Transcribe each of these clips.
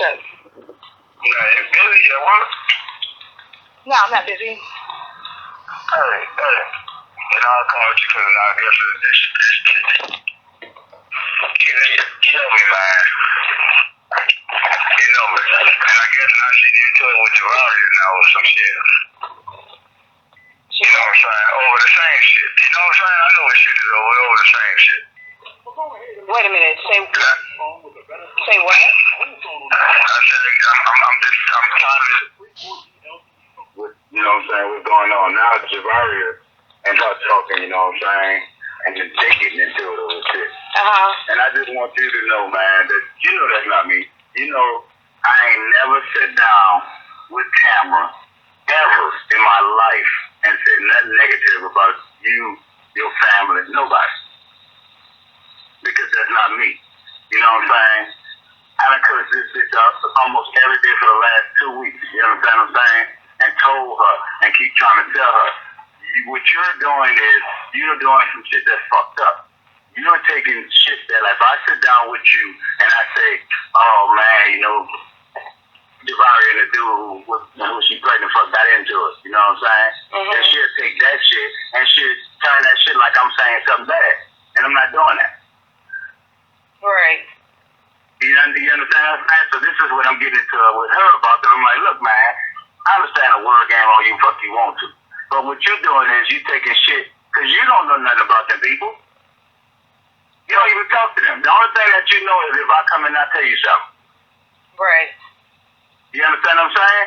What's up? Yeah, you busy at work? No, I'm not busy. Hey. I called you because I guess this you know me, man. You know me. And I guess now she into it with Javaria now or some shit. You know what I'm saying? Over the same shit. You know what I'm saying? I know what shit is over the same shit. Wait a minute. Say what? I said, I'm tired of it. You know what I'm saying? What's going on now? Javaria and her talking, you know what I'm saying? And then they getting into it over shit. And I just want you to know, man, that you know that's not me. You know, I ain't never sat down with Tamara ever in my life and said nothing negative about you, your family, nobody. Because that's not me. You know what I'm saying? I done cursed this bitch up almost every day for the last 2 weeks. You understand what I'm saying? And told her and keep trying to tell her. What you're doing is you're doing some shit that's fucked up. You're taking shit that, like, if I sit down with you and I say, oh man, you know, Javaria and the dude who she pregnant for got into it. You know what I'm saying? And she'll take that shit and she'll turn that shit like I'm saying something bad. And I'm not doing that. Right. You understand what I'm saying? So this is what I'm getting into with her about. That I'm like, look, man, I understand a word game all you fuck you want to. But what you're doing is you taking shit because you don't know nothing about them people. You don't even talk to them. The only thing that you know is if I come in and I tell you something. Right. You understand what I'm saying?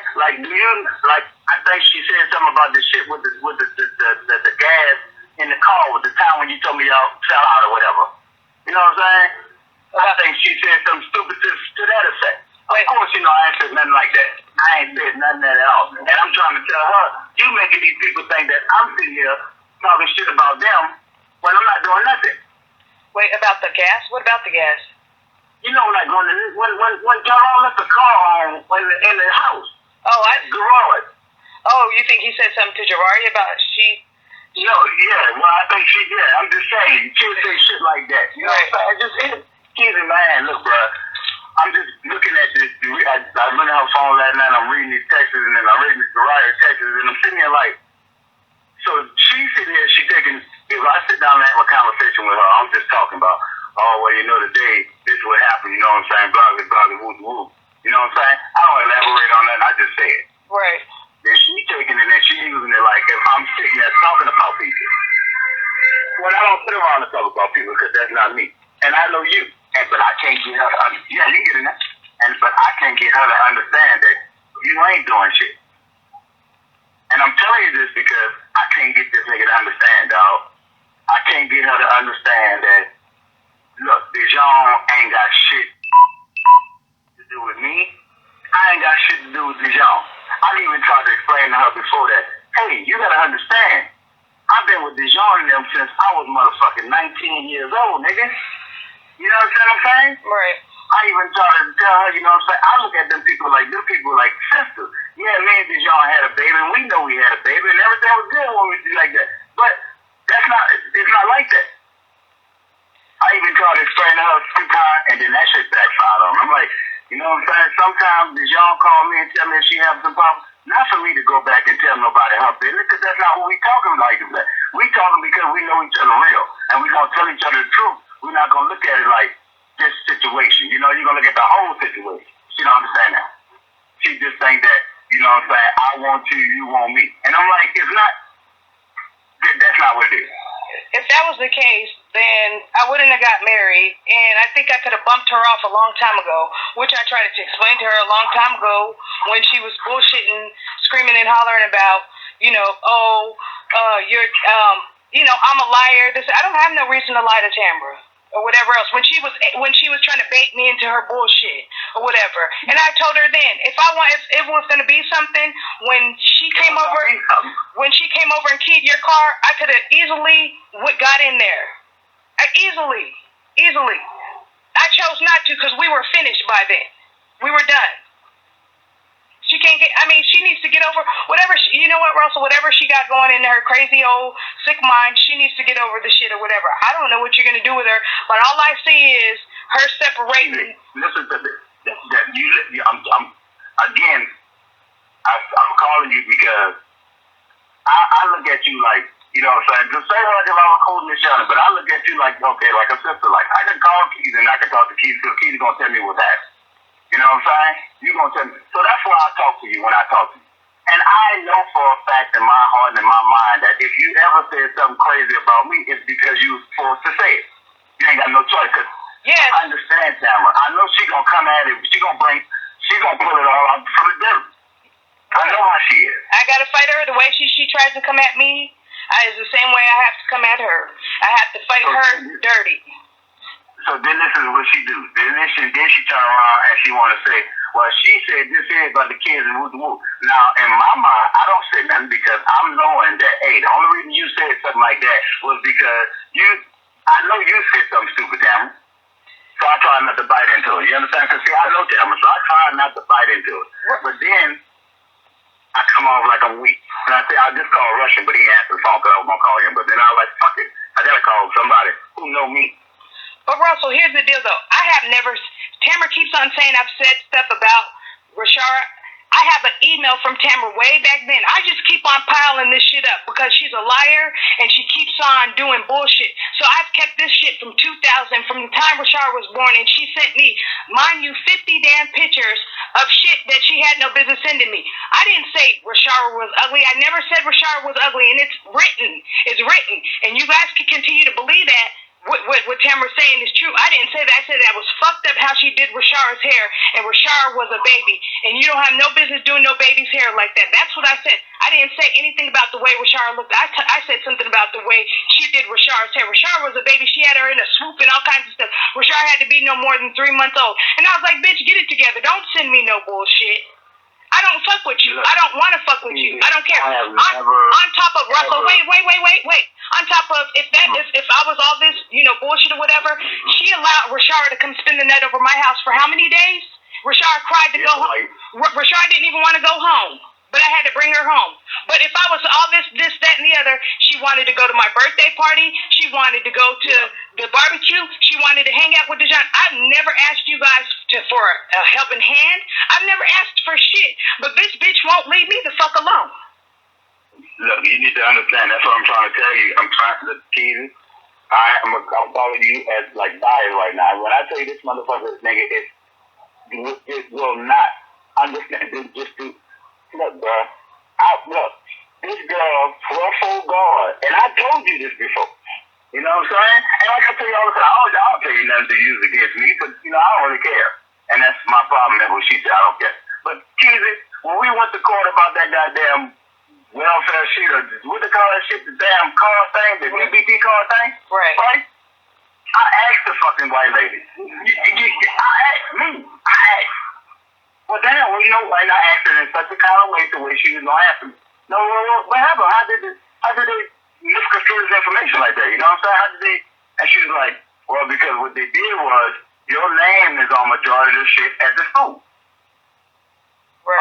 Like, I think she said something about the shit with the gas in the car with the time when you told me y'all fell out or whatever. You know what I'm saying? I think she said something stupid to that effect. Of course, you know, I ain't said nothing like that. I ain't said nothing at all. And I'm trying to tell her, you making these people think that I'm sitting here talking shit about them when I'm not doing nothing. Wait, about the gas? What about the gas? You know, like when Tyrone left the car on in the house. Oh, garage. Oh, you think he said something to Javaria about she? No, yeah. Well, I think she did. I'm just saying, she'll say shit like that. You know what I'm saying? Keep in mind, look, bro. I'm just looking at this. I went on her phone last night. I'm reading these texts and then I'm reading Javaria texts and I'm sitting here like. So she's sitting here. She taking. If I sit down and have a conversation with her, I'm just talking about. Oh, well, you know, today, this is what happened, you know what I'm saying, blah, blah, blah, woo, woo. You know what I'm saying? I don't elaborate on that, I just say it. Right. Then she taking it and she using it like if I'm sitting there talking about people. Well, I don't sit around and talk about people because that's not me. And I know you. But I can't get her to you getting that? But I can't get her to understand that you ain't doing shit. And I'm telling you this because I can't get this nigga to understand, dog. I can't get her to understand that look, Dijon ain't got shit to do with me. I ain't got shit to do with Dijon. I even tried to explain to her before that, hey, you gotta understand, I've been with Dijon and them since I was motherfucking 19 years old, nigga. You know what I'm saying? Right. I even tried to tell her, you know what I'm saying? I look at them people like sisters. Yeah, me and Dijon had a baby and we know we had a baby and everything was good when we did like that. But it's not like that. I even tried to explain to her sometimes, and then that shit backfired on me. I'm like, you know what I'm saying? Sometimes Dijon call me and tell me if she has some problems. Not for me to go back and tell nobody her business, because that's not what we talking like that. We talking because we know each other real, and we gonna tell each other the truth. We're not gonna look at it like this situation. You know, you're gonna look at the whole situation. She don't understand that. She just think that, you know what I'm saying? I want you, you want me, and I'm like, it's not. That's not what it is. If that was the case, then I wouldn't have got married, and I think I could have bumped her off a long time ago, which I tried to explain to her a long time ago when she was bullshitting, screaming and hollering about, you know, you're, I'm a liar. I don't have no reason to lie to Tamara or whatever else. When she was trying to bait me into her bullshit or whatever, and I told her then, if it was going to be something, when she came over and keyed your car, I could have easily got in there. Easily. I chose not to because we were finished by then. We were done. She can't she needs to get over whatever, you know what, Russell, whatever she got going in her crazy old sick mind, she needs to get over the shit or whatever. I don't know what you're going to do with her, but all I see is her separating. Listen to this. that I'm calling you because I look at you like, you know what I'm saying? The same like if I was cool Miss Shannon, but I look at you like, okay, like a sister. Like, I can call Keith and I can talk to Keith because Keith's going to tell me what's happening. You know what I'm saying? You're going to tell me. So that's why I talk to you when I talk to you. And I know for a fact in my heart and in my mind that if you ever said something crazy about me, it's because you was forced to say it. You ain't got no choice. Cause yes. I understand, Tamara. I know she's going to come at it. She's going to pull it all out from the devil. I know how she is. I got to fight her the way she tries to come at me. It's the same way I have to come at her. I have to fight her dirty. So then this is what she do. Then she turn around and she want to say, well, she said this here about the kids and woo. Now, in my mind, I don't say nothing because I'm knowing that, hey, the only reason you said something like that was because I know you said something stupid, Tamara. So I try not to bite into it. You understand? Because, see, I know Tamara, so I try not to bite into it. But then I come off like I'm weak. And I say, I just call Russian, but he answered the phone because I was going to call him. But then I was like, fuck it. I got to call somebody who know me. But Russell, here's the deal, though. Tamara keeps on saying I've said stuff about Rashara. I have an email from Tamara way back then. I just keep on piling this shit up because she's a liar and she keeps on doing bullshit. So I've kept this shit from 2000, from the time Rashara was born, and she sent me, mind you, 50 damn pictures of shit that she had no business sending me. I didn't say Rashara was ugly. I never said Rashara was ugly, and it's written. It's written. And you guys can continue to believe that. What Tamara's saying is true. I didn't say that. I said that was fucked up how she did Rashara's hair, and Rashara was a baby. And you don't have no business doing no baby's hair like that. That's what I said. I didn't say anything about the way Rashara looked. I said something about the way she did Rashara's hair. Rashara was a baby. She had her in a swoop and all kinds of stuff. Rashara had to be no more than 3 months old. And I was like, bitch, get it together. Don't send me no bullshit. I don't fuck with you. I don't want to fuck with you. I don't care. On top of Russell, wait. On top of if I was all this, bullshit or whatever, she allowed Rashara to come spend the night over my house for how many days? Rashara cried to go home. Rashara didn't even want to go home, but I had to bring her home. But if I was all this, that, and the other, she wanted to go to my birthday party. She wanted to go to the barbecue. She wanted to hang out with DeJohn. I've never asked you guys for a helping hand. I've never asked for shit. But this bitch won't leave me the fuck alone. Look, you need to understand. That's what I'm trying to tell you. I'm trying to tease you. I'm calling you as like bias right now. When I tell you this motherfucker, nigga, it will not understand. Look, bro. Look, this girl, ruffle guard, and I told you this before. You know what I'm saying? And like I tell you all the time, I don't tell you nothing to use against me, but I don't really care. And that's my problem. That's what she said. I don't care. But Keezy, when we went to court about that goddamn welfare shit, or what they call that shit, the damn car thing, the BBT car thing, right? I asked the fucking white lady. I asked. Well, damn, like I asked her in such a kind of way to where she was gonna answer me. No, what happened? How did they misconstrue this information like that? You know what I'm saying? How did they? And she was like, well, because what they did was your name is on majority of the shit at the school. Right.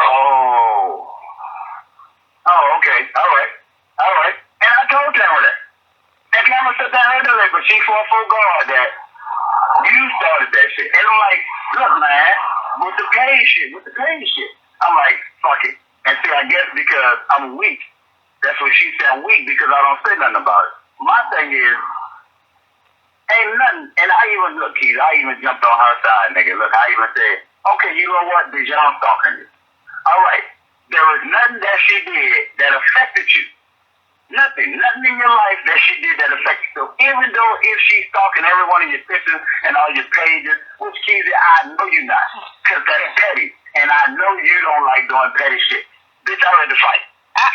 Oh, okay. All right. And I told Tamara that. And Tamara said that her delay, but she fought for God that you started that shit. And I'm like, look, man, with the paid shit. I'm like, fuck it. And see, I guess because I'm weak, that's what she said, I'm weak because I don't say nothing about it. My thing is, ain't nothing, and I even, look, Keith, I even jumped on her side, nigga. Look, I even said, okay, you know what, DeJohn stalking you. All right, there was nothing that she did that affected you. Nothing in your life that she did that affected you. So even though if she's stalking every one of your pictures and all your pages, which Keezy, I know you're not, because that's petty. And I know you don't like doing petty shit. Bitch, I ready to fight.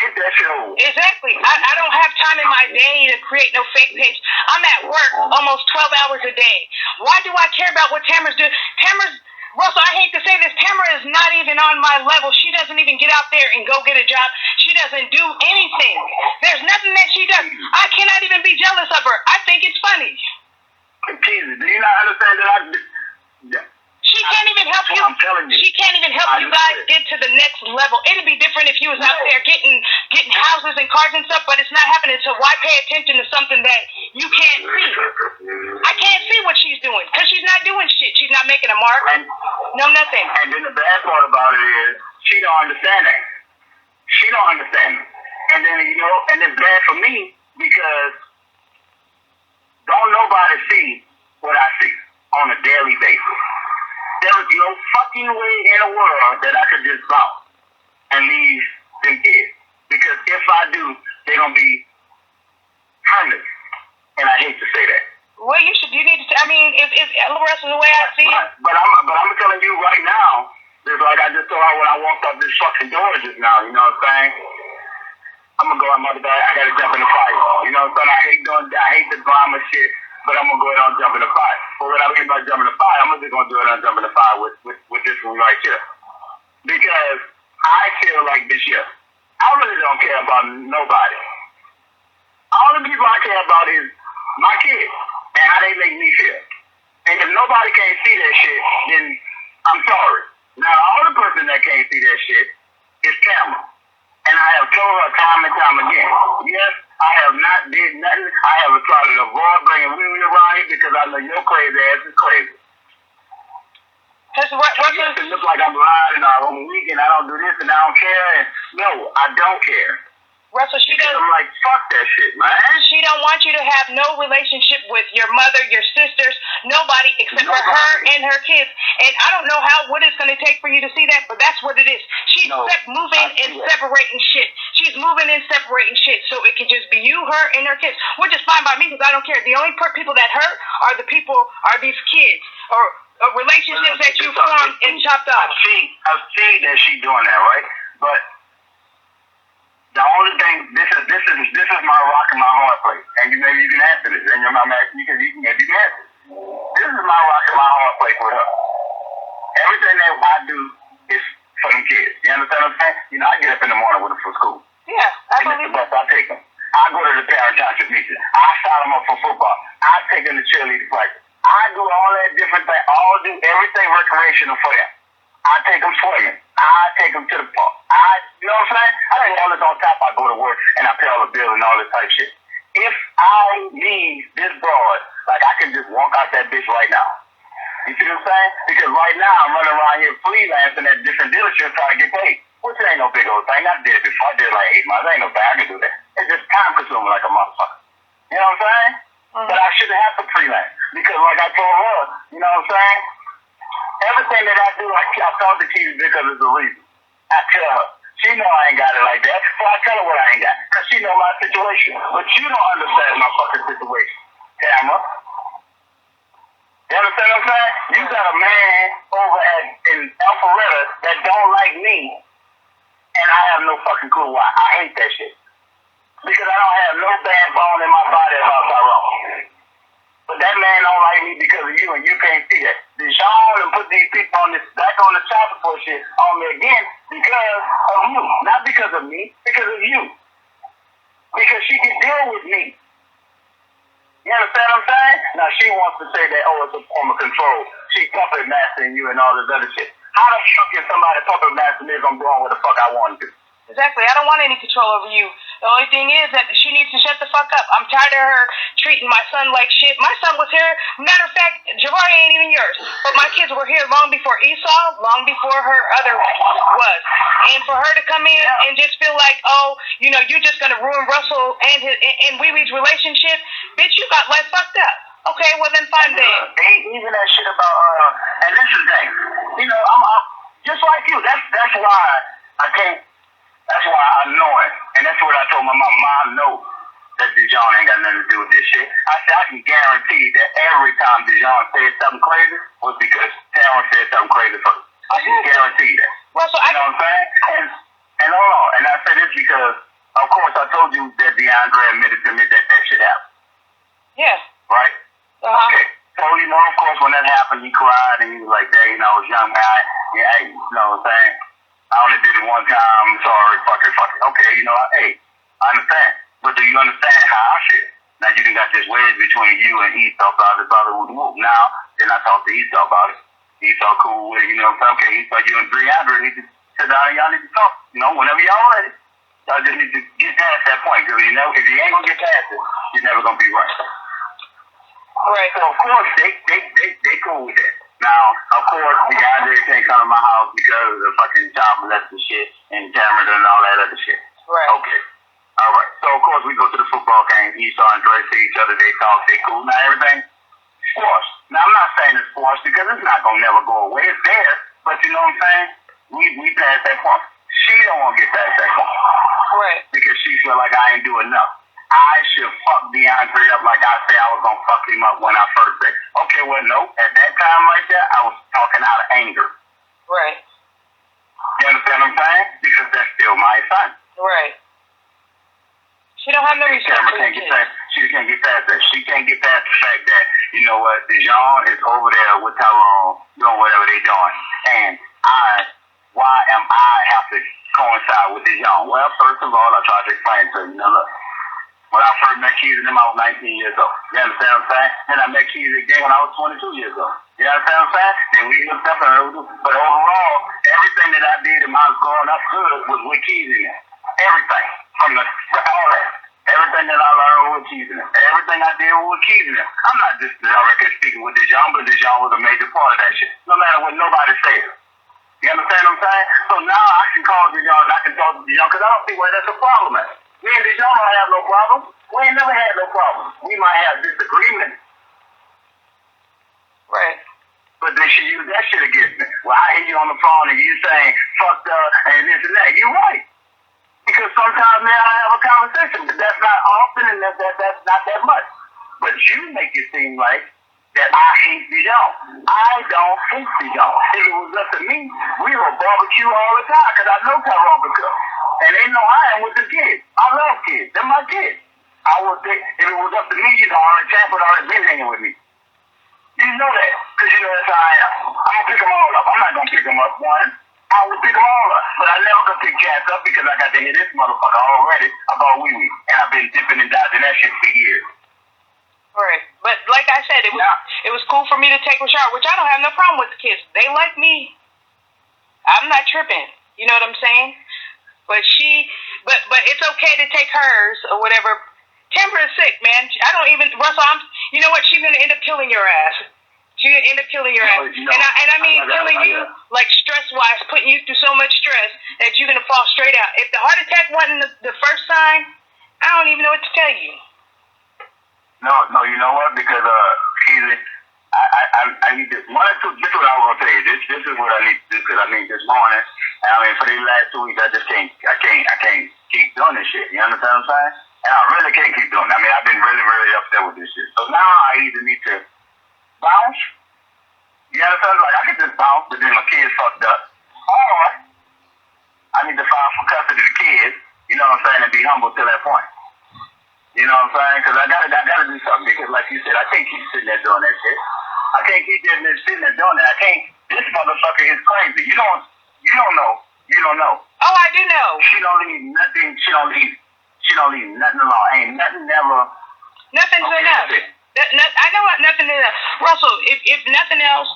Get that shit over. Exactly. I don't have time in my day to create no fake page. I'm at work almost 12 hours a day. Why do I care about what Tamara's doing? Russell, I hate to say this, Tamara is not even on my level. She doesn't even get out there and go get a job. She doesn't do anything. There's nothing that she does. I cannot even be jealous of her. I think it's funny. Keezy, do you not understand that She can't even help you. I'm telling you. She can't even help you guys get to the next level. It'd be different if you was out there getting getting houses and cars and stuff, but it's not happening. So why pay attention to something that you can't see? I can't see what she's doing because she's not doing shit. She's not making a mark. No, nothing. And then the bad part about it is she don't understand that. She don't understand it. And then, you know, and it's bad for me because don't nobody see what I see on a daily basis. There is no fucking way in the world that I could just bounce and leave them kids. Because if I do, they're going to be homeless. And I hate to say that. Well, you need to, I mean, it's the rest of the way I see it. But I'm telling you right now, just like I just told her when I walked up this fucking door just now, you know what I'm saying? I'm going to go out my bag, I got to jump in the fight. You know what I'm saying? I hate the drama shit. But I'm going to go ahead and jump in the fire. But when I mean about jumping in the fire, I'm just going to do it and jump in the fire with this one right here. Because I feel like this year, I really don't care about nobody. All the people I care about is my kids and how they make me feel. And if nobody can't see that shit, then I'm sorry. Now, the only person that can't see that shit is Tamara. And I have told her time and time again, yes, I have not did nothing. I have tried to avoid bringing Willie around here because I know your crazy ass is crazy. Yes, it looks like I'm lying on a weekend. I don't do this and I don't care. And no, I don't care. Russell, I'm like, fuck that shit, man. She don't want you to have no relationship with your mother, your sisters, nobody except for her and her kids. And I don't know what it's going to take for you to see that, but that's what it is. She's moving and separating shit. She's moving and separating shit, so it can just be you, her, and her kids, which is fine by me because I don't care. The only people that hurt are these kids or relationships that you formed and chopped off. I see that she's doing that, right? But the only thing, this is my rock and my hard place, and maybe you can answer this, and your mom asks you can answer. This is my rock and my hard place with her. Everything that I do is for them kids. You understand what I'm saying? You know, I get up in the morning with them for school. Yeah, I believe the bus, I take them. I go to the parent-teacher meeting. I sign them up for football. I take them to cheerleading practice. I do all that different thing. Do everything recreational for them. I take them swimming. I take them to the park. You know what I'm saying? I think all this on top. I go to work and I pay all the bills and all this type shit. If I leave this broad, like I can just walk out that bitch right now. You see what I'm saying? Because right now I'm running around here freelancing at different dealerships trying to get paid. Which ain't no big old thing. I did it before. I did it like 8 months. Ain't no bad. I can do that. It's just time consuming like a motherfucker. You know what I'm saying? But I shouldn't have to freelance. Because like I told her, you know what I'm saying? Everything that I do, I talk to kids because it's a reason. I tell her. She know I ain't got it like that, so I tell her what I ain't got. Because she know my situation. But you don't understand my fucking situation, Tamara. You understand what I'm saying? You got a man over in Alpharetta that don't like me, and I have no fucking clue why. I hate that shit. Because I don't have no bad bone in my body about Tyrone. But that man don't like me because of you, and you can't see that. Deshaun and put these people back on the top for shit on me again because of you. Not because of me, because of you. Because she can deal with me. You understand what I'm saying? Now she wants to say that, it's a form of control. She puppet mastering you and all this other shit. How the fuck is somebody puppet mastering me if I'm doing what the fuck I want to do? Exactly. I don't want any control over you. The only thing is that she needs to shut the fuck up. I'm tired of her treating my son like shit. My son was here. Matter of fact, Jabari ain't even yours. But my kids were here long before Esau, long before her other was. And for her to come in and just feel like, you're just going to ruin Russell and Wee Wee's relationship, bitch, you got life fucked up. Okay, well then fine then. Even that shit about, and this is the thing. I'm just like you. That's why I can't. That's why I know it. And that's what I told my mom. Mom knows that Dijon ain't got nothing to do with this shit. I said, I can guarantee that every time Dijon said something crazy was because Tamara said something crazy first. I can guarantee that. Well, you know what I'm saying? And hold on. And I said this because, of course, I told you that DeAndre admitted to me that shit happened. Yeah. Right? Okay. So, of course, when that happened, he cried and he was like, Dad, I was young guy. Yeah, you know what I'm saying? I only did it one time. I'm sorry. Fuck it. Okay, hey, I understand. But do you understand how I feel? Now you done got this wedge between you and Esau, blah. Now, then I talked to Esau about it. Esau cool with it, what I'm saying? Okay, Esau, you and 300 need to sit down and y'all need to talk, whenever y'all ready. Y'all just need to get past that point, because if you ain't gonna get past it, you're never gonna be right. Right. So of course they cool with it. Now, of course, the guy there can't come to my house because of the fucking child molesting shit and cameras and all that other shit. Right. Okay. All right. So of course we go to the football game. Esau and Dre see each other. They talk. They cool. Now everything squash. Now I'm not saying it's squash because it's not gonna never go away. It's there, but you know what I'm saying? We passed that point. She don't want to get past that point. Right. Because she feel like I ain't do enough. I should fuck DeAndre up like I said I was gonna fuck him up when I first said. Okay, well no. At that time right there, I was talking out of anger. Right. You understand what I'm saying? Because that's still my son. Right. She don't have no respect for the kids. She can't get past that. She can't get past the fact that, you know what, Dijon is over there with Tyrone doing whatever they doing. And why am I have to coincide with Dijon? Well, first of all, I tried to explain to you, look, when I first met Keys and them, I was 19 years old. You understand what I'm saying? Then I met Keys again when I was 22 years old. You understand what I'm saying? Then we hooked up and everything. But overall, everything that I did in my growing up good was with Keys in it. Everything. From all that. Everything that I learned with Keys in it. Everything I did was with Keys in it. I'm not just directly speaking with Dijon, but Dijon was a major part of that shit. No matter what nobody says. You understand what I'm saying? So now I can call Dijon and I can talk to Dijon because I don't see where that's a problem at. Me and Dijon don't have no problem. We ain't never had no problem. We might have disagreement. Right. But they should use that shit against me. Well, I hear you on the phone and you saying, fucked up and this and that. You're right. Because sometimes now I have a conversation, but that's not often and that's not that much. But you make it seem like that I hate Dijon. I don't hate Dijon. If it was up to me, we would barbecue all the time because I know Tyrone could cook. And they know I am with the kids. I love kids. They're my kids. I would think if it was up to me, you know, Champ would already been hanging with me. You know that, because you know that's how I am. I'm going to pick them all up. I'm not going to pick them up one. I would pick them all up. But I never going to pick Champ up because I got to hear this motherfucker already about Wee Wee. And I've been dipping and dodging that shit for years. Right. But like I said, it was cool for me to take a shower, which I don't have no problem with the kids. They like me. I'm not tripping. You know what I'm saying? But it's okay to take hers or whatever. Timber is sick, man. I don't even, Russell, you know what? She's going to end up killing your ass. She's going to end up killing your ass. And I mean killing you, like stress-wise, putting you through so much stress that you're going to fall straight out. If the heart attack wasn't the first sign, I don't even know what to tell you. No, you know what? Because, I need this. One or two, this is what I was going to tell you. This is what I need to do, because I mean, this morning, and I mean, for these last 2 weeks, I can't keep doing this shit. You understand what I'm saying? And I really can't keep doing it. I mean, I've been really, really upset with this shit. So now I either need to bounce. You understand? Like, I can just bounce, but then my kids fucked up. Or I need to file for custody of the kids, you know what I'm saying, and be humble to that point. You know what I'm saying? Because I gotta do something. Because like you said, I can't keep sitting there doing that shit. I can't keep sitting there doing that. I can't. This motherfucker is crazy. You don't know. You don't know. Oh, I do know. She don't leave nothing. She don't leave nothing alone. Ain't nothing ever. Nothing's enough. I know what nothing is. Russell, if nothing else,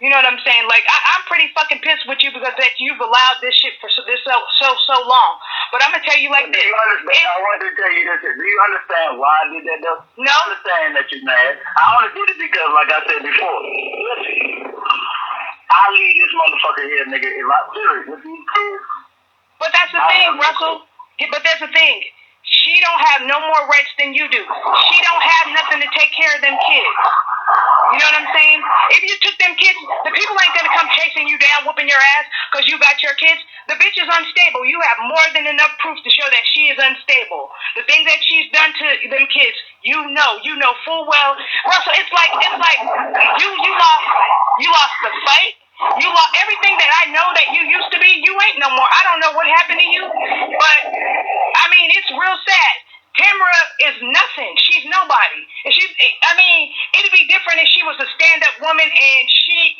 you know what I'm saying? Like, I'm pretty fucking pissed with you because that you've allowed this shit for so long. But I'm gonna tell you like this. I wanted to tell you this. Do you understand why I did that though? No. I understand that you're mad. I only did it because, like I said before, I leave this motherfucker here, nigga, if I'm serious with these kids. But that's the thing, Russell. But that's the thing. She don't have no more rights than you do. She don't have nothing to take care of them kids. You know what I'm saying? If you took them kids, the people ain't gonna come chasing you down, whooping your ass because you got your kids. The bitch is unstable. You have more than enough proof to show that she is unstable. The thing that she's done to them kids, you know full well. Russell, it's like you lost the fight. You lost everything that I know that you used to be. You ain't no more. I don't know what happened to you, but I mean, it's real sad. Tamara is nothing. She's nobody. And it'd be different if she was a stand-up woman and she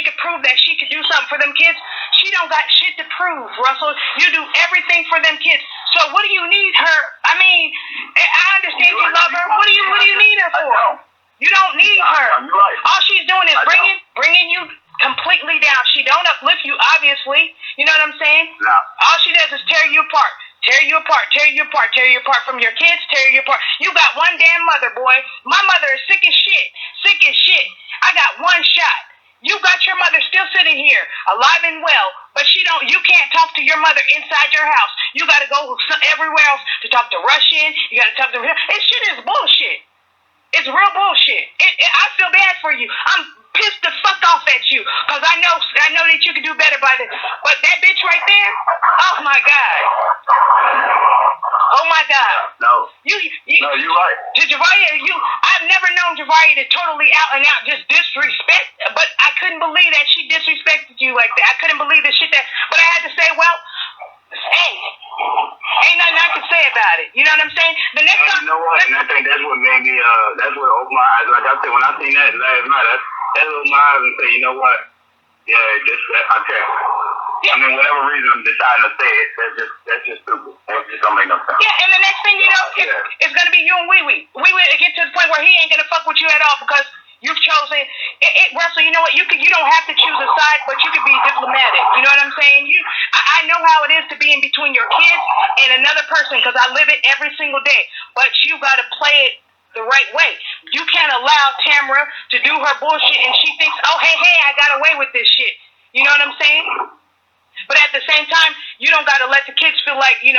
could prove that she could do something for them kids. She don't got shit to prove, Russell. You do everything for them kids. So what do you need her? I mean, I understand you love her. What do you need her for? You don't need her. All she's doing is bringing you completely down. She don't uplift you, obviously. You know what I'm saying? No. All she does is tear you apart. Tear you tear you apart from your kids, tear you apart. You got one damn mother, boy. My mother is sick as shit. Sick as shit. I got one shot. You got your mother still sitting here, alive and well, but you can't talk to your mother inside your house. You gotta go everywhere else to talk to Russian. You gotta talk to this shit is bullshit. It's real bullshit. I feel bad for you. I'm pissed the fuck off at you, cause I know that you can do better by this. But that bitch right there, oh my god. Oh my god. No. No, you're right. Javaria, I've never known Javaria to totally out and out just disrespect, but I couldn't believe that she disrespected you like that. I couldn't believe the shit but I had to say, well, hey, ain't nothing I can say about it. You know what I'm saying? The next time. You know what? And I think that's what made me, that's what opened my eyes. Like I said, when I seen that last night, that opened my eyes and said, you know what? Yeah, I can't. I mean, whatever reason I'm deciding to say it, that's just stupid. That just don't make no sense. Yeah, and the next thing you know, it's going to be you and Wee Wee. Wee Wee get to the point where he ain't going to fuck with you at all because you've chosen Russell. You know what? You don't have to choose a side, but you can be diplomatic. You know what I'm saying? I know how it is to be in between your kids and another person because I live it every single day. But you got to play it the right way. You can't allow Tamara to do her bullshit and she thinks, oh, hey, I got away with this shit. You know what I'm saying? But at the same time, you don't got to let the kids feel like, it's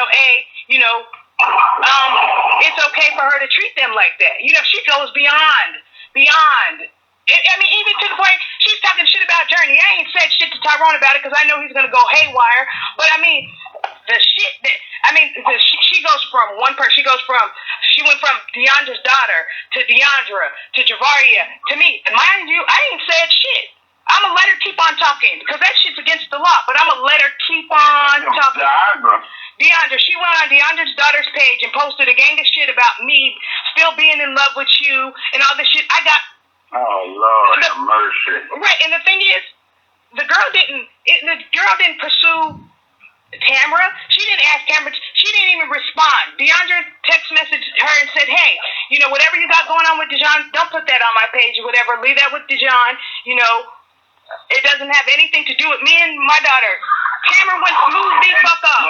okay for her to treat them like that. She goes beyond. I mean, even to the point, she's talking shit about Journey. I ain't said shit to Tyrone about it because I know he's going to go haywire. But, I mean, she goes from one person. She went from Deandra's daughter to Deandra to Javaria to me. Mind you, I ain't said shit. I'm going to let her keep on talking because that shit's against the law, but I'm going to let her keep on talking. Deandra, she went on Deandra's daughter's page and posted a gang of shit about me still being in love with you and all this shit. Oh, Lord have mercy. Right, and the thing is, the girl didn't pursue Tamara. She didn't ask Tamara. She didn't even respond. Deandra text messaged her and said, hey, whatever you got going on with Dijon, don't put that on my page or whatever. Leave that with Dijon. It doesn't have anything to do with me and my daughter. Tamara went smooth the fuck off.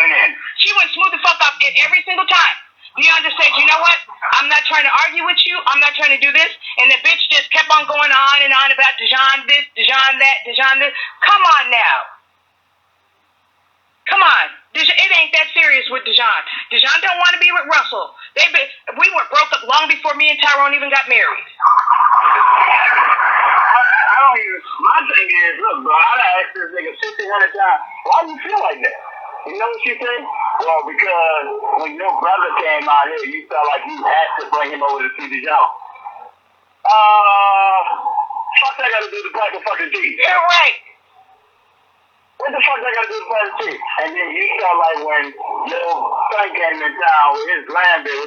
She went smooth the fuck off every single time. Deandra said, you know what? I'm not trying to argue with you. I'm not trying to do this. And the bitch just kept on going on and on about Dijon this, Dijon that, Dijon this. Come on now. Come on. It ain't that serious with Dijon. Dijon don't want to be with Russell. We were broke up long before me and Tyrone even got married. My thing is, look, bro, I done asked this nigga 1,600 times, why do you feel like that? You know what she said? Well, because when your brother came out here, you felt like you had to bring him over to see Dijon. Fuck that got to do with the black and fucking teeth. You're right. What the fuck that got to do with the black and teeth? And then you felt like when your son came in town with his grandbaby,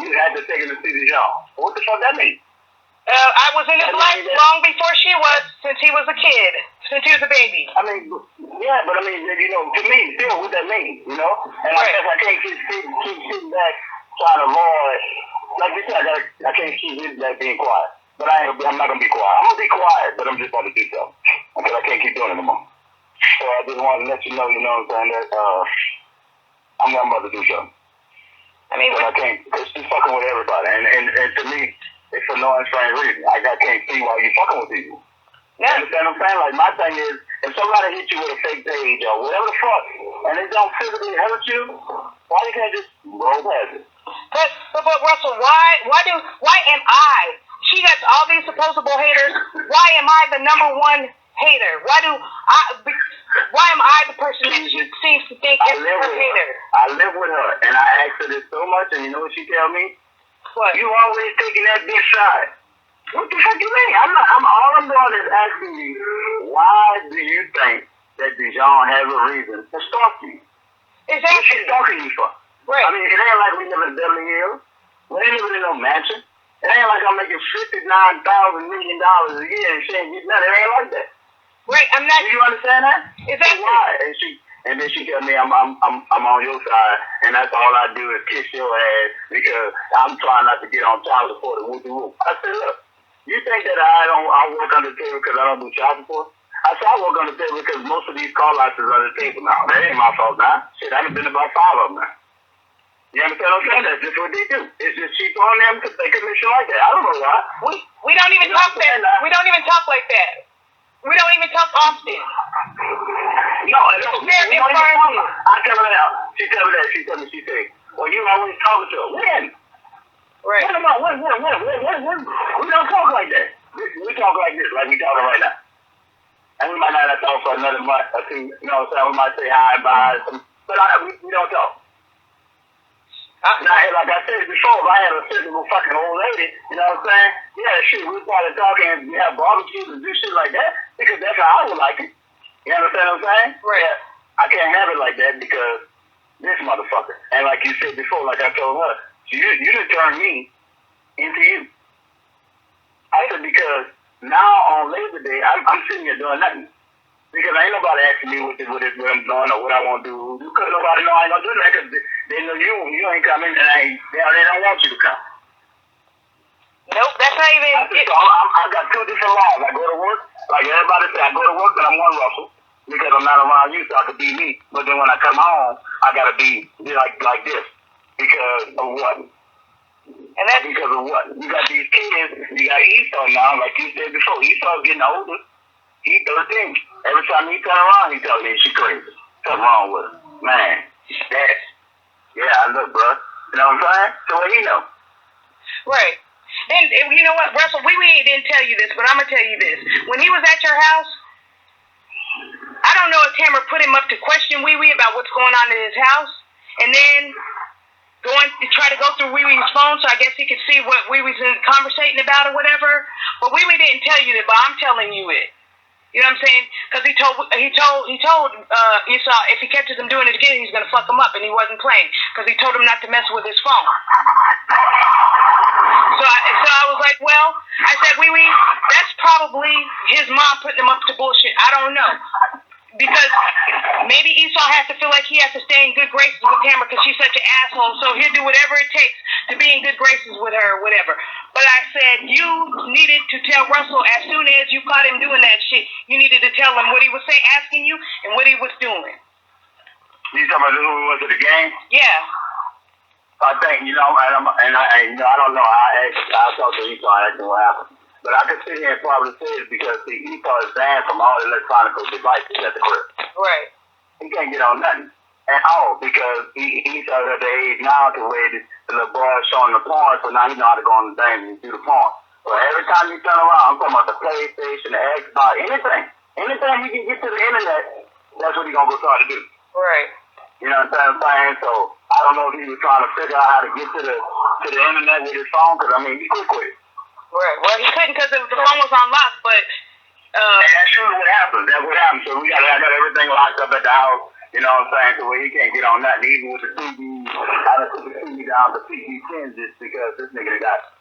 you had to take him to see Dijon. What the fuck that mean? I was in his life long before she was, since he was a kid, since he was a baby. I mean, yeah, but I mean, to me, still, what that mean, And I guess I can't keep sitting back trying to avoid, like you said, I can't keep sitting back being quiet. But I'm not going to be quiet. I'm going to be quiet, but I'm just about to do something. Because I can't keep doing it anymore. So I just wanted to let you know what I'm saying, that I'm about to do something. I mean, but I can't, it's just fucking with everybody. And to me, it's for no strange reason. I can't see why you fucking with people. Yeah. You understand what I'm saying? Like, my thing is, if somebody hit you with a fake page or whatever the fuck, and it don't physically hurt you, why you can't just roll past it? But Russell, why am I? She got all these supposable haters. Why am I the number one hater? Why am I the person that she seems to think is her hater? I live with her, and I ask her this so much, and you know what she tell me? What? You always taking that bitch side. What the fuck you mean? All I'm doing is asking you, why do you think that Dijon has a reason to stalk you? Exactly. What she stalking you for? Right. I mean, it ain't like we live in Beverly Hills. We ain't living in no mansion. It ain't like I'm making $59,000 million a year and she ain't getting nothing. It ain't like that. Right. I'm not. Do you understand that? Exactly. So why? And then she tell me I'm on your side, and that's all I do is kiss your ass because I'm trying not to get on child support and whoop-de-whoop. I said, look, you think that I work under the table because I don't do child support? I said I work under the table because most of these call outs is under the table now. That ain't my fault now. Shit, I done been about 5 of them now. You understand what I'm saying? That's just what they do. It's just cheap on them to take a mission like that. I don't know why. We don't even talk that. We don't even talk like that. We don't even talk often. No, I don't. I tell her that. She tell me that. She tell me, she say, well, you always talking to her. When? Right. When? We don't talk like that. We talk like this, like we talking right now. And we might not talk for another month or two. You know what I'm saying? We might say hi, bye, but we don't talk. Now, like I said before, if I had a physical fucking old lady, you know what I'm saying? Yeah, shit, we started talking and we have barbecues and do shit like that because that's how I would like it. You understand what I'm saying? Right. Yeah, I can't have it like that because this motherfucker. And like you said before, like I told her, you done turned me into you. I said because now on Labor Day, I'm sitting here doing nothing. Because ain't nobody asking me what I'm doing or what I want to do. Because nobody know I ain't going to do that because they know you ain't coming and they don't want you to come. Nope, that's not even... I got two different lives. I go to work, like everybody say, I go to work and I'm one Russell because I'm not around you so I can be me. But then when I come home, I got to be like this because of what? And that's because of what? You got these kids, you got Esau now, like you said before. Esau's getting older. He 13. Every time he turn around, he tells me she crazy. Something wrong with her. Man, that. Yeah, I look, bro. You know what I'm saying? So what he know? right. And you know what, Russell, we didn't tell you this, but I'm going to tell you this. When he was at your house, I don't know if Tamara put him up to question Wee Wee about what's going on in his house, and then going to try to go through Wee Wee's phone so I guess he could see what Wee Wee's conversating about or whatever. But Wee Wee didn't tell you that, but I'm telling you it. You know what I'm saying? Because he told Esau if he catches him doing it again, he's gonna fuck him up, and he wasn't playing because he told him not to mess with his phone. So I was like, well, I said, Wee Wee, that's probably his mom putting him up to bullshit. I don't know. Because maybe Esau has to feel like he has to stay in good graces with Tamara because she's such an asshole, so he'll do whatever it takes to be in good graces with her or whatever. But I said, you needed to tell Russell as soon as you caught him doing that shit, you needed to tell him what he was saying, asking you, and what he was doing. You talking about when we went to the game? Yeah. I think, you know, I don't know. I'll talk to Esau and ask him what happened. But I can sit here and probably say it because Esau is banned from all electronic devices at the crib. Right. He can't get on nothing at all because he's at the age now to where the little boy is showing the porn, so now he know how to go on the thing and do the porn. So every time you turn around, I'm talking about the PlayStation, the Xbox, anything he can get to the internet, that's what he's going to go try to do. Right. You know what I'm saying? So I don't know if he was trying to figure out how to get to the internet with his phone because, I mean, he quick with it. Right. Well, he couldn't because the phone was on lock, but... and that's usually what happens. That's what happens. So I got everything locked up at the house, you know what I'm saying, so where he can't get on nothing. Even with the TV, I done put the TV down to PG-10 just because this nigga got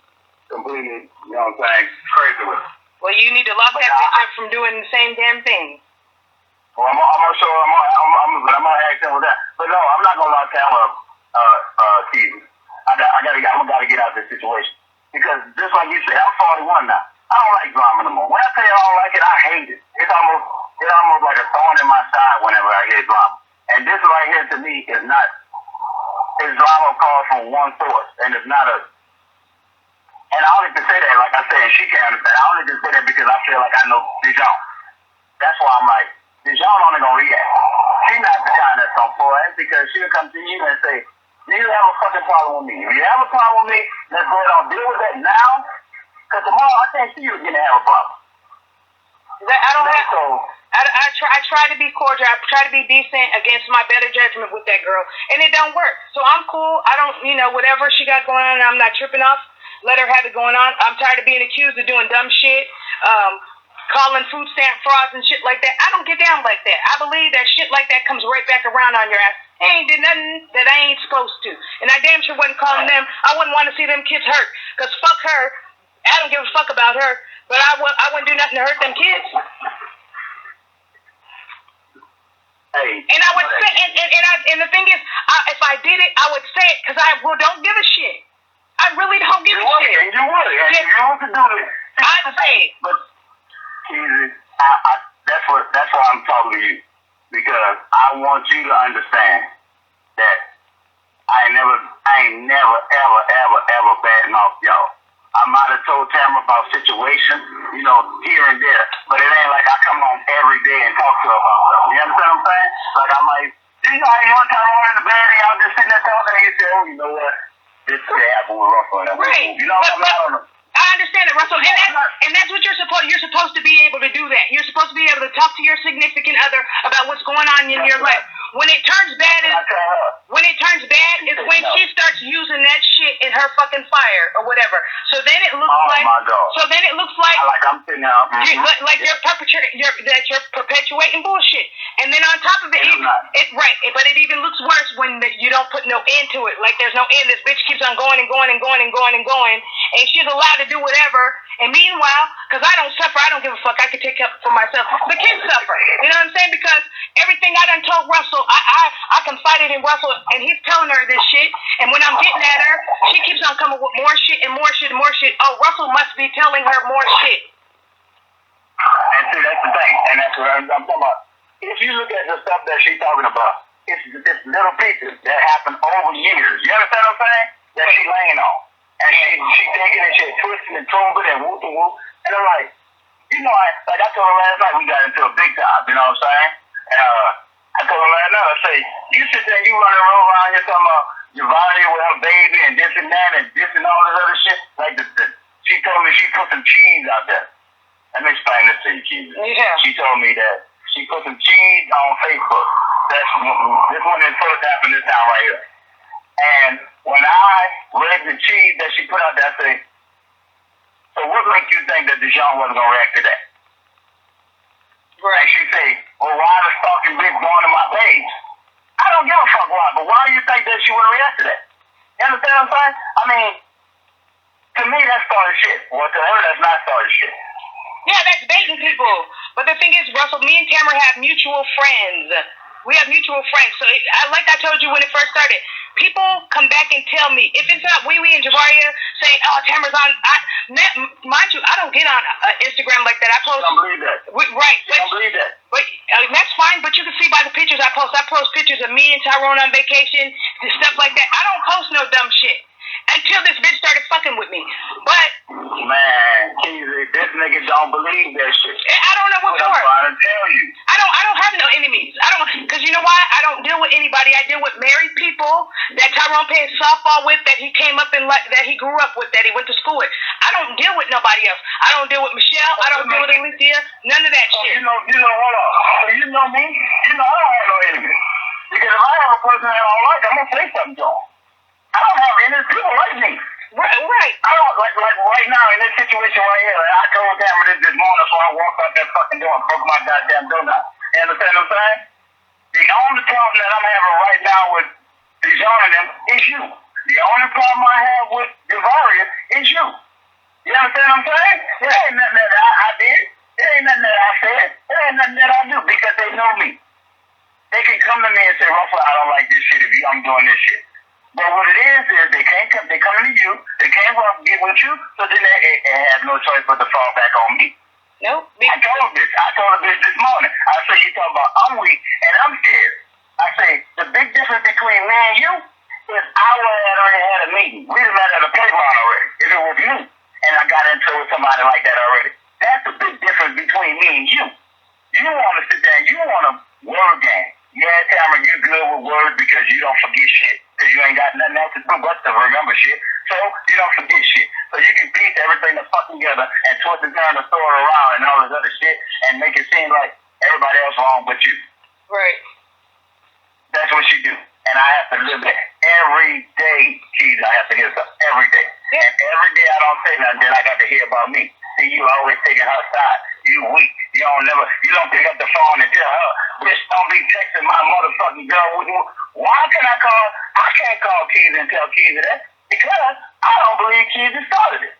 completely, you know what I'm saying, crazy with it. Well, you need to lock that bitch up from doing the same damn thing. Well, I'm gonna ask him with that. But no, I'm not gonna lock Tamara TV. I gotta get out of this situation. Because just like you said, I'm 41 now. I don't like drama no more. When I say I don't like it, I hate it. It's almost like a thorn in my side whenever I hear drama. And this right here to me is not, it's drama calls from one source. And it's not and I only can say that, like I said, and she can't understand. I only can say that because I feel like I know Dijon. That's why I'm like, Dijon only gonna react. She's not the kind that's gonna fall in because she'll come to you and say, do you have a fucking problem with me? If you have a problem with me, let's go ahead and deal with that now. Because tomorrow I can't see you again and have a problem. I try to be cordial. I try to be decent against my better judgment with that girl. And it don't work. So I'm cool. I don't, whatever she got going on, I'm not tripping off. Let her have it going on. I'm tired of being accused of doing dumb shit. Calling food stamp frauds and shit like that. I don't get down like that. I believe that shit like that comes right back around on your ass. I ain't did nothing that I ain't supposed to. And I damn sure wasn't calling them. I wouldn't want to see them kids hurt. Because fuck her. I don't give a fuck about her. But I wouldn't do nothing to hurt them kids. Hey. And I would say, and the thing is, if I did it, I would say it because I don't give a shit. I really don't give a shit. And you would. And you want to do it. I'd say it. But that's why I'm talking to you, because I want you to understand that I ain't never, ever badmouth y'all. I might have told Tamara about situations, you know, here and there, but it ain't like I come home every day and talk to her about stuff. You understand what I'm saying? Like I might, you know, you one time I was in the bed and y'all just sitting there talking and you say, oh, you know what? This could happen with Russell and Right. You know what I mean? I don't know. I understand it, Russell, and that's what you're supposed to be able to do that. You're supposed to be able to talk to your significant other about what's going on in your life. When it turns bad is when she starts using that shit in her fucking fire or whatever. So then it looks like I'm sitting out. You're perpetuating bullshit. And then on top of it, but it even looks worse when you don't put no end to it. Like there's no end. This bitch keeps on going and going and going and going and going, and she's allowed to do whatever. And meanwhile, because I don't suffer, I don't give a fuck. I can take up for myself. The kids suffer. You know what I'm saying? Because everything I done told Russell, I confided in Russell, and he's telling her this shit. And when I'm getting at her, she keeps on coming with more shit and more shit and more shit. Oh, Russell must be telling her more shit. And see, that's the thing. And that's what I'm talking about. If you look at the stuff that she's talking about, it's little pieces that happen over years. You understand what I'm saying? That she's laying on. And she taking it, she's twisting and tumbling and whoop and whoop. And I'm like, you know, like I told her last night, we got into a big time, you know what I'm saying? I told her last night, I say, you sit there, you running around here talking about Javaria with her baby and this and that and this and all this other shit. Like, she told me she put some cheese out there. Let me explain this to you, Keith. Yeah. She told me that she put some cheese on Facebook. This one that first happened this time right here. And when I read the cheese that she put out there, I said, so what makes you think that Deshaun wasn't going to react to that? Right. And she said, well, why the stalking bitch going to my page? I don't give a fuck why, but why do you think that she wouldn't react to that? You understand what I'm saying? I mean, to me, that's started shit. Well, to her, that's not started shit. Yeah, that's baiting people. But the thing is, Russell, me and Tamara have mutual friends. We have mutual friends. So, like I told you when it first started, people come back and tell me, if it's not Wee Wee and Javaria saying, oh, Tamara's on, mind you, I don't get on Instagram like that. I post. I don't believe that. Right. I don't believe that. But that's fine, but you can see by the pictures I post. I post pictures of me and Tyrone on vacation and stuff like that. I don't post no dumb shit until this bitch started fucking with me. But man, Keezy, this nigga don't believe that shit. I don't know what for. I'm trying to tell you. I don't have no enemies. Because you know why? I don't deal with anybody. I deal with married people that Tyrone played softball with, that he came up in, that he grew up with, that he went to school with. I don't deal with nobody else. I don't deal with Michelle. I don't deal with Alicia. None of that shit. You know, hold on. So you know me? You know I don't have no enemies. Because if I have a person that I don't like, I'm gonna say something to them. I don't have any people like me. Right. I don't like right now in this situation right here. I told Cameron this morning before I walked out that fucking door and broke my goddamn donut. You understand what I'm saying? The only problem that I'm having right now with Deshaun and them is you. The only problem I have with Javaria is you. You understand what I'm saying? It ain't nothing that I did. It ain't nothing that I said. It ain't nothing that I do because they know me. They can come to me and say, Russell, I don't like this shit if I'm doing this shit. But what it is they can't come. They coming to you. They can't get with you. So then they have no choice but to fall back on me. Nope. I told her this morning. I said, you talking about I'm weak and I'm scared. I say the big difference between me and you is I already had a meeting. We done met at a playground already. If it was you and I got into it with somebody like that already, that's the big difference between me and you. You want to sit there and you want a word game. Yeah, Tamara, you good with words because you don't forget shit. Because you ain't got nothing else to do but to remember shit. So you don't forget shit. So you can piece everything the fuck together and twist and turn the story around and all this other shit and make it seem like everybody else wrong but you. Right. That's what you do. And I have to live that every day, Keith. I have to hear something every day. Yeah. And every day I don't say nothing, then I got to hear about me. See, you always taking her side. You weak. You don't pick up the phone and tell her, bitch, don't be texting my motherfucking girl. Why can I can't call Keith and tell Keith that? Because I don't believe Keith started it.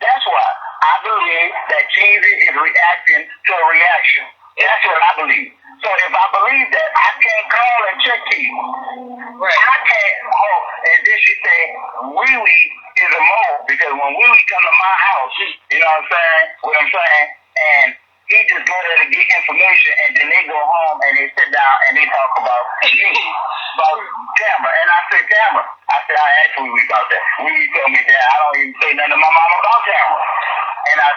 That's why I believe that Keith is reacting to a reaction. That's what I believe. So if I believe that, I can't call and check Keith. Right. I can't. Oh, and then she say, Wee Wee is a mole because when Wee Wee come to my house, you know what I'm saying? And he he just go there to get information, and then they go home and they sit down and they talk about me, about Tamara. And I said, Tamara, I asked Wee Wee about that. Wee Wee told me that I don't even say nothing to my mama about Tamara. And I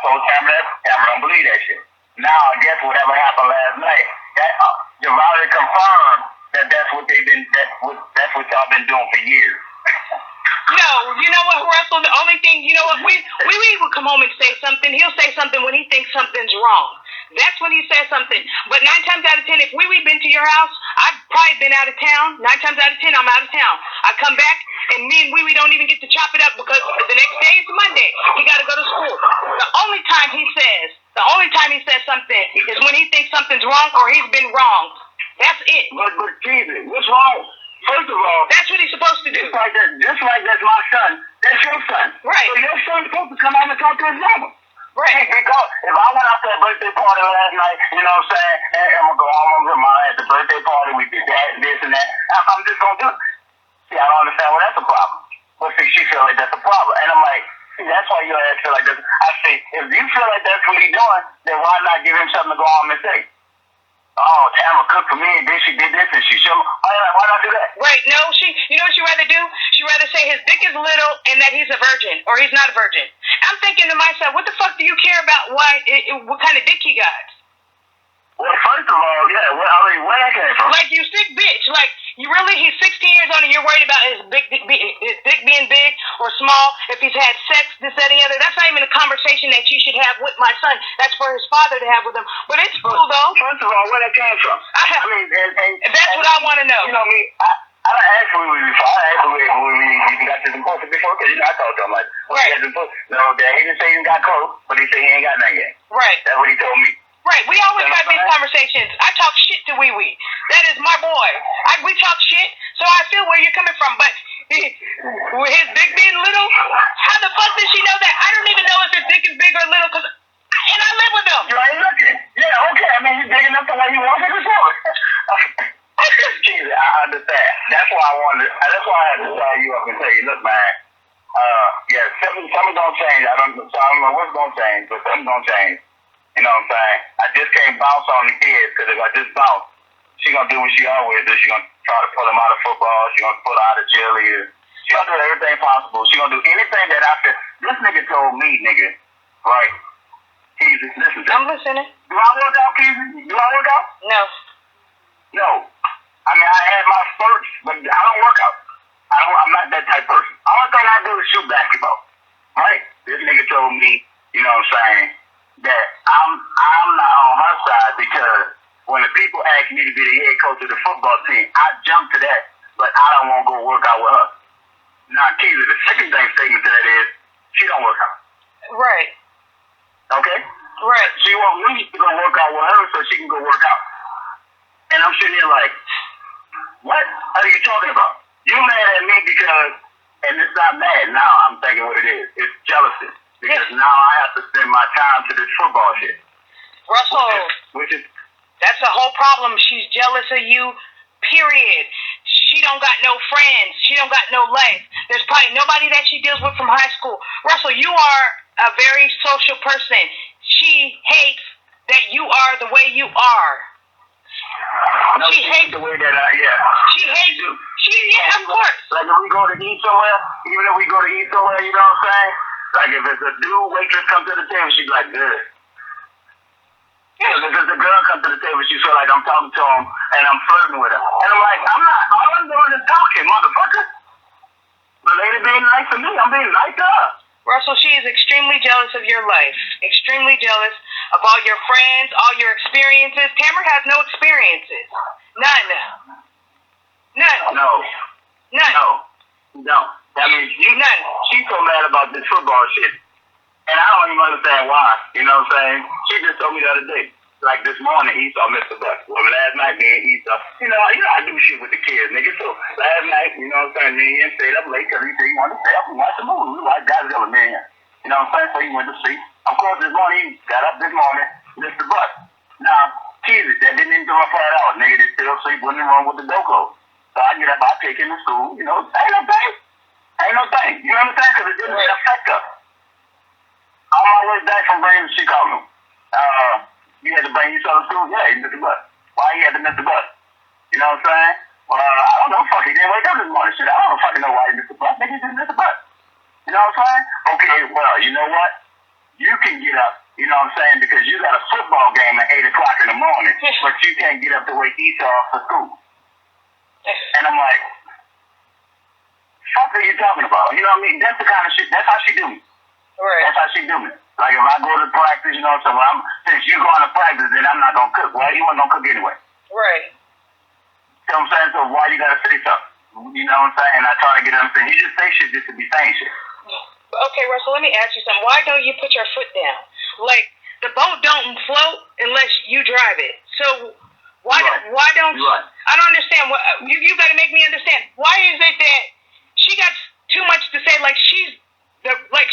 told Tamara that Tamara don't believe that shit. Now I guess whatever happened last night, that Javaria confirmed that that's what y'all been doing for years. No, you know what, Russell? The only thing, you know what, we will come home and say something. He'll say something when he thinks something's wrong. That's when he says something. But 9 times out of 10, if we been to your house, I've probably been out of town. 9 times out of 10, I'm out of town. I come back, and me and Wee don't even get to chop it up because the next day is Monday. He got to go to school. The only time he says something is when he thinks something's wrong or he's been wrong. That's it. But Jesus, what's wrong? First of all, that's what he's supposed to do. Just like that's my son. That's your son. Right. So your son's supposed to come out and talk to his mama. Right. Because if I went out to a birthday party last night, you know what I'm saying, and I'm going to go home with mom at the birthday party, we did that and this and that, I'm just going to do it. See, I don't understand why that's a problem. But see, she feel like that's a problem. And I'm like, see, that's why your ass feel like this. I say, if you feel like that's what he's doing, then why not give him something to go home and say? Oh, Tamara cooked for me, and then she did this, and she showed me. Why not do that? Right. No, you know what she'd rather do? She'd rather say his dick is little and that he's a virgin, or he's not a virgin. I'm thinking to myself, what the fuck do you care about what kind of dick he got? Well, first of all, yeah, where that came from? Like, you sick bitch. Like, he's 16 years old and you're worried about his dick being big or small, if he's had sex, this, that, and the other. That's not even a conversation that you should have with my son. That's for his father to have with him. But it's cool, though. First of all, where that came from? That's what I want to know. You know me, I don't ask Wee Wee before. I asked Wee Wee, you got this important before? Because, I talked to him like, right. No, Dad, he didn't say he got close, but he said he ain't got nothing yet. Right. That's what he told me. Right, we always have these conversations. I talk shit to Wee Wee. That is my boy. We talk shit, so I feel where you're coming from. But with his dick being little, how the fuck does she know that? I don't even know if his dick is big or little, and I live with him. You ain't looking. Yeah, okay. I mean, he's big enough to where he wants it to show it. Jesus, I understand. That's why I had to call you up and tell you, look, man, yeah, something's gonna change. I don't know what's gonna change, but something's gonna change. You know what I'm saying? I just can't bounce on the kids, because if I just bounce, she gonna do what she always do. She gonna try to pull them out of football. She gonna pull out of cheerleaders. She gonna do everything possible. She gonna do anything that I feel. This nigga told me, nigga, right? Keezy, listen to me. I'm listening. Do I work out, Keezy? Do I work out? No. No. I mean, I had my spurts, but I don't work out. I'm not that type of person. All thing I do is shoot basketball. Right? This nigga told me, you know what I'm saying, that I'm not on her side, because when the people ask me to be the head coach of the football team, I jump to that, but I don't want to go work out with her. Now, Keezy, the second statement to that is, she don't work out. Right. Okay? Right. She want me to go work out with her so she can go work out. And I'm sitting here like, what are you talking about? You mad at me because, and it's not mad now, I'm thinking what it is. It's jealousy. Because now I have to spend my time to this football shit. Russell, which is that's the whole problem. She's jealous of you, period. She don't got no friends. She don't got no life. There's probably nobody that she deals with from high school. Russell, you are a very social person. She hates that you are the way you are. No, she hates the way that She hates you. Yeah, of course. Like if we go to eat somewhere, even if we go to eat somewhere, you know what I'm saying? Like if it's a dude waitress come to the table, she's like, good. Yeah. If it's a girl come to the table, she feel like I'm talking to him and I'm flirting with her. And I'm like, I'm not. All I'm doing is talking, motherfucker. The lady being nice to me, I'm being nice to her. Russell, she is extremely jealous of your life. Extremely jealous of all your friends, all your experiences. Tamara has no experiences. None. No. I mean, she's so mad about this football shit. And I don't even understand why. You know what I'm saying? She just told me the other day. Like this morning, Esau missed the bus. Well, last night, me and Esau, I do shit with the kids, nigga. So last night, you know what I'm saying, me and him stayed up late because he said he wanted to stay up and watch the movie. We watched Godzilla, man. You know what I'm saying? So he went to sleep. Of course, this morning, he got up this morning, missed the bus. Now, Jesus, that didn't interrupt her at all. Nigga, they still sleep, wasn't wrong with the door closed. So I get up, I take him to school, you know, ain't no thing. You know what I'm saying? Because it didn't affect her. On my way back from Bradenton, she called me. school? Yeah, he missed the bus. Why he had to miss the bus? You know what I'm saying? Well, I don't know. Fuck, he didn't wake up this morning. Shit, I don't fucking know why he missed the bus. Nigga just missed the bus. You know what I'm saying? Okay, well, you know what? You can get up, you know what I'm saying, because you got a football game at 8 o'clock in the morning, but you can't get up to wake Esau for school. And I'm like, fuck are you talking about? You know what I mean? That's the kind of shit, that's how she do me. Right. That's how she do me. Like if I go to practice, you know what I'm saying, since you going to practice, then I'm not going to cook. Well, you wasn't going to cook anyway. Right. You know what I'm saying? So why you got to say something? You know what I'm saying? And I try to get them saying, you just say shit just to be saying shit. Okay, Russell, let me ask you something. Why don't you put your foot down? Like, the boat don't float unless you drive it. So why don't I don't understand. You got to make me understand. Why is it that she got too much to say? Like she runs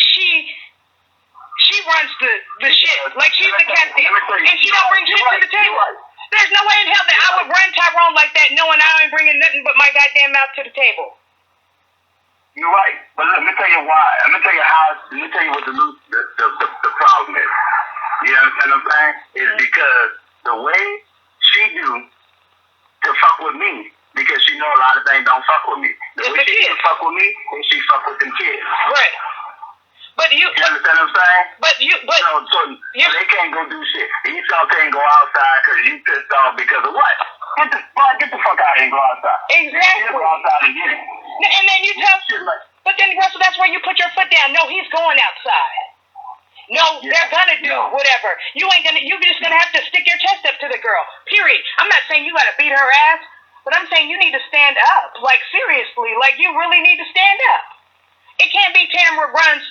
the shit. Like she's the captain, and she don't bring shit to the table. There's no way in hell that I would run Tyrone like that, knowing I ain't bringing nothing but my goddamn mouth to the table. You're right, but let me tell you why. Let me tell you what the problem is. You understand what I'm saying? Is because the way she do to fuck with me, because she know a lot of things don't fuck with me. The way she can fuck with me, and she fuck with them kids. Right. But you understand what I'm saying? So they can't go do shit. Esau can't go outside because you pissed off because of what? Get the fuck out and go outside. Exactly. Go outside and get it. And then you tell, but then Russell, that's where you put your foot down. No, he's going outside. No, they're gonna do whatever. You're just gonna have to stick your chest up to the girl. Period. I'm not saying you gotta beat her ass, but I'm saying you need to stand up. Like seriously, like you really need to stand up. It can't be Tamara runs.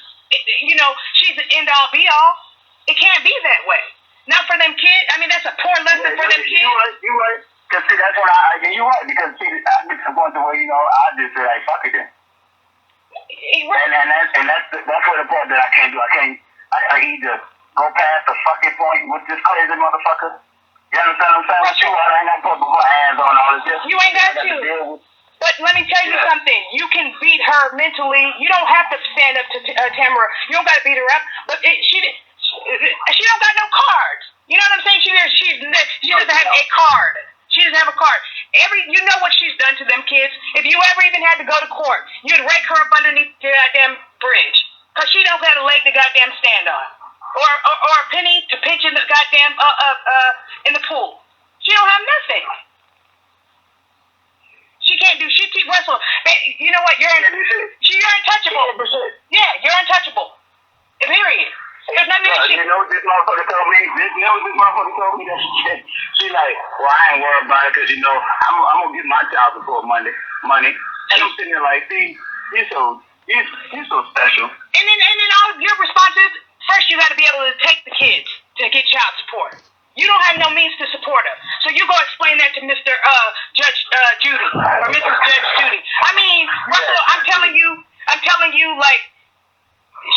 You know, she's an end all be all. It can't be that way. Not for them kids. I mean, that's a poor lesson for them kids. You're right. Cause see, that's what you're right. Because see, I get to the point where I just say like fuck it then. And that's what the part that I can't do. I either go past the fucking point with this crazy motherfucker. You understand what I'm saying? With you, I ain't gonna put my hands on all of this. You ain't got to. But let me tell you something. You can beat her mentally. You don't have to stand up to Tamara. You don't got to beat her up. But she don't got no cards. You know what I'm saying? She doesn't have a card. She doesn't have a card. You know what she's done to them kids. If you ever even had to go to court, you'd rake her up underneath the goddamn bridge. Because she don't got a leg to goddamn stand on. Or a penny to pitch in the goddamn, in the pool. She don't have nothing. She can't do shit to Russell. You know what? You're untouchable. Yeah, you're untouchable. Period. There's nothing that you know what this motherfucker told me? That she like, well, I ain't worried about it because, I'm going to get my child support money. And I'm sitting there like, see, you're so special. And then all your responses, first you got to be able to take the kids to get child support. You don't have no means to support her. So you go explain that to Mr. Judge Judy or Mrs. Judge Judy. I mean, Russell, I'm telling you, like,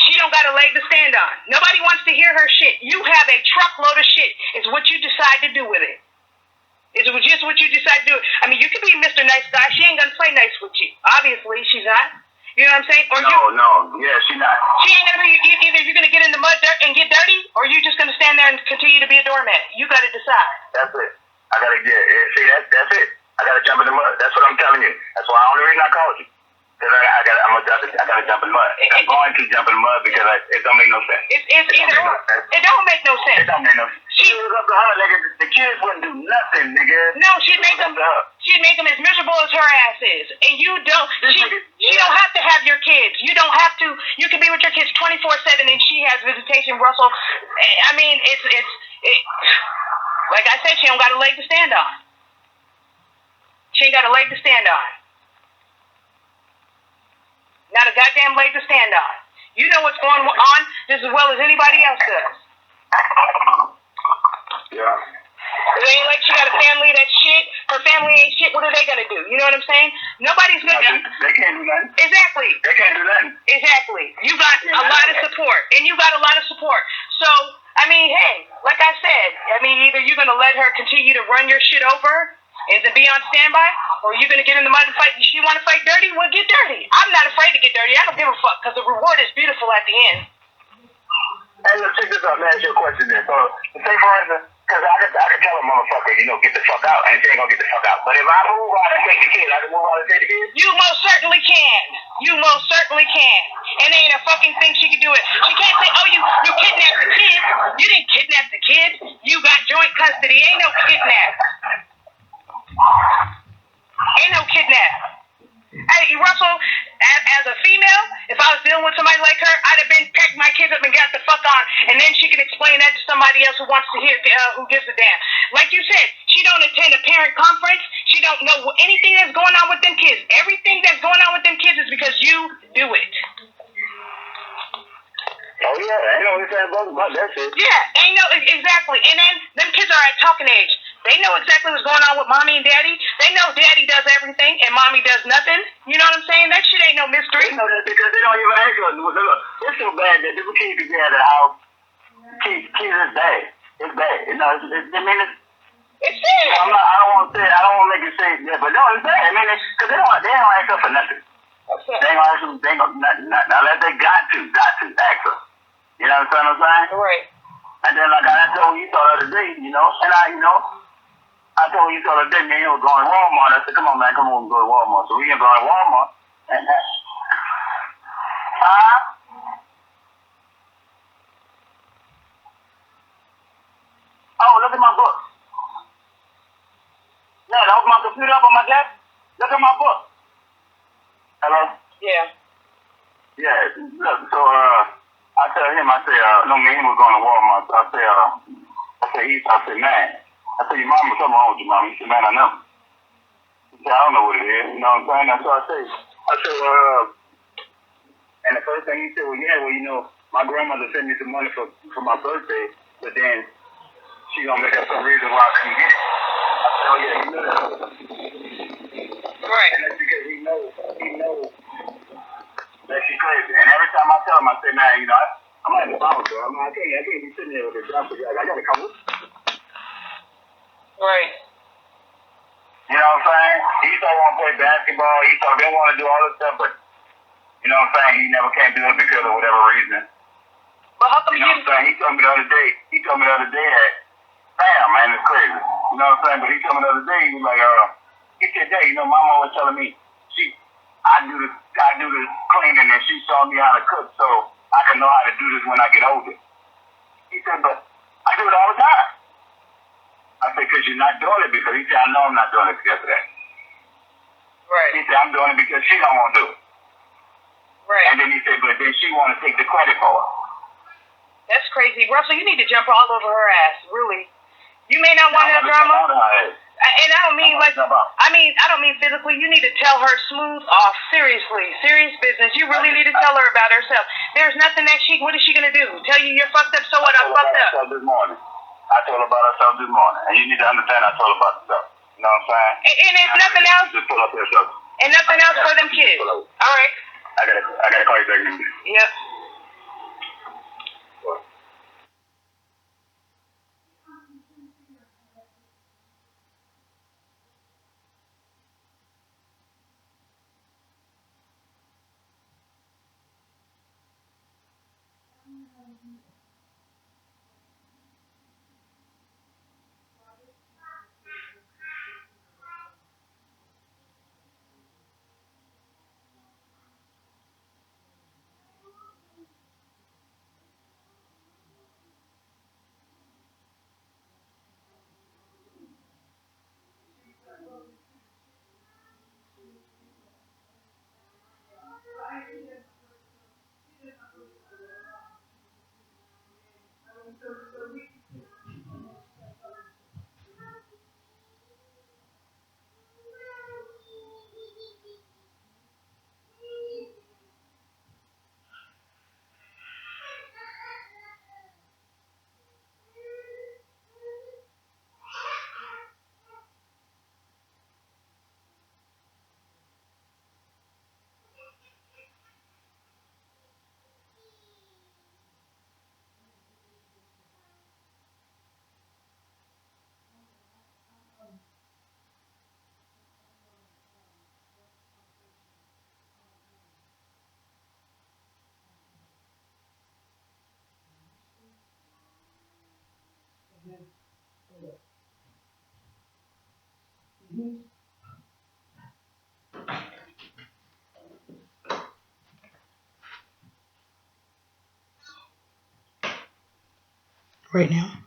she don't got a leg to stand on. Nobody wants to hear her shit. You have a truckload of shit. It's what you decide to do with it. It's just what you decide to do. I mean, you can be Mr. Nice Guy. She ain't gonna play nice with you. Obviously, she's not. You know what I'm saying? Or yeah, she's not. She ain't gonna be, either you're gonna get in the mud and get dirty, or you're just gonna stand there and continue to be a doormat. You gotta decide. That's it. I gotta get it. See, that's it. I gotta jump in the mud. That's what I'm telling you. That's why the only reason I called you. Because I gotta jump in the mud. I'm going to jump in the mud because it don't make no sense. It don't make no sense. It don't make no sense. She was up to her, nigga. The kids wouldn't do nothing, nigga. No, she'd make them as miserable as her ass is. And you don't, she don't have to have your kids. You don't have to, you can be with your kids 24/7 and she has visitation, Russell. I mean, like I said, she don't got a leg to stand on. She ain't got a leg to stand on. Not a goddamn leg to stand on. You know what's going on just as well as anybody else does. Yeah. It ain't like she got a family that's shit. Her family ain't shit. What are they gonna do? You know what I'm saying? Nobody's gonna. They can't do nothing. Exactly. They can't do nothing. Exactly. You got a lot of support, and you got a lot of support. So I mean, hey, like I said, either you're gonna let her continue to run your shit over and to be on standby, or you're gonna get in the mud and fight. She want to fight dirty? Well, get dirty. I'm not afraid to get dirty. I don't give a fuck because the reward is beautiful at the end. Hey, let's check this out. Let me ask you a question then. So, say for instance, Cause I could tell a motherfucker, get the fuck out, and she ain't gonna get the fuck out. But if I move out and take the kid, I can move out and take the kid. You most certainly can. You most certainly can. And there ain't a fucking thing she can do it. She can't say, oh, you kidnapped the kid. You didn't kidnap the kid. You got joint custody. Ain't no kidnap. Ain't no kidnap. Hey, Russell, as a female, if I was dealing with somebody like her, I'd have been packed my kids up and got the fuck on, and then she can explain that to somebody else who wants to hear, who gives a damn. Like you said, she don't attend a parent conference. She don't know anything that's going on with them kids. Everything that's going on with them kids is because you do it. Oh yeah, ain't no anything about that shit. Yeah, ain't no exactly. And then them kids are at talking age. They know exactly what's going on with mommy and daddy. They know daddy does everything and mommy does nothing. You know what I'm saying? That shit ain't no mystery. You know that because they don't even ask us. Look, it's so bad that people kids be at the house. Kids is bad. It's bad. I mean, it's sad. I don't want to say it. I don't want to make it say it, but no, it's bad. I mean, because they don't ask us for nothing. They ain't gonna ask them. They ain't gonna nothing. Unless they got to ask us. You know what I'm saying? Right. And then like I told you the other day, and I told you the other day, man, you were going to Walmart. I said, come on, man, come on, go to Walmart. So we can go to Walmart. And oh, look at my book. Yeah, that was my computer up on my desk. Look at my book. Hello? Yeah. Yeah, look, so, I tell him, no, me and him was going to Walmart. So I said, man, your mama, something wrong with you, mama. He said, man, I know. He said, I don't know what it is. You know what I'm saying? So I said, and the first thing he said, well, yeah, my grandmother sent me some money for my birthday, but then she gonna make up some reason why I couldn't get it. I said, oh yeah, you know that. Right. And that's because he knows that she's crazy. And every time I tell him, I say, man, I'm at the bounce, bro. I can't be sitting there with this job. I gotta come with you. Right. You know what I'm saying? He used to want to play basketball. He thought they want to do all this stuff, but you know what I'm saying? He never can do it because of whatever reason. But how come you know what I'm saying? He told me the other day that, damn, man, it's crazy. You know what I'm saying? But he told me the other day, he was like, he said, hey, mama was telling me, I do the cleaning and she showed me how to cook so I can know how to do this when I get older. He said, but I do it all the time. I said, because you're not doing it because he said, I know I'm not doing it because of that. Right. He said, I'm doing it because she don't want to do it. Right. And then he said, but then she want to take the credit for it. That's crazy. Russell, you need to jump all over her ass, really. You may not want that drama. And I don't mean I don't mean physically. You need to tell her smooth off, seriously, serious business. You really need to tell her about herself. There's nothing that what is she going to do? Tell you you're fucked up, so what? I'm fucked up. This morning. I told her about herself this morning. And you need to understand I told her about herself. You know what I'm saying? And if nothing else. Just pull up yourself. And nothing else for them kids. All right. I gotta call you back in a minute. Yep. right now.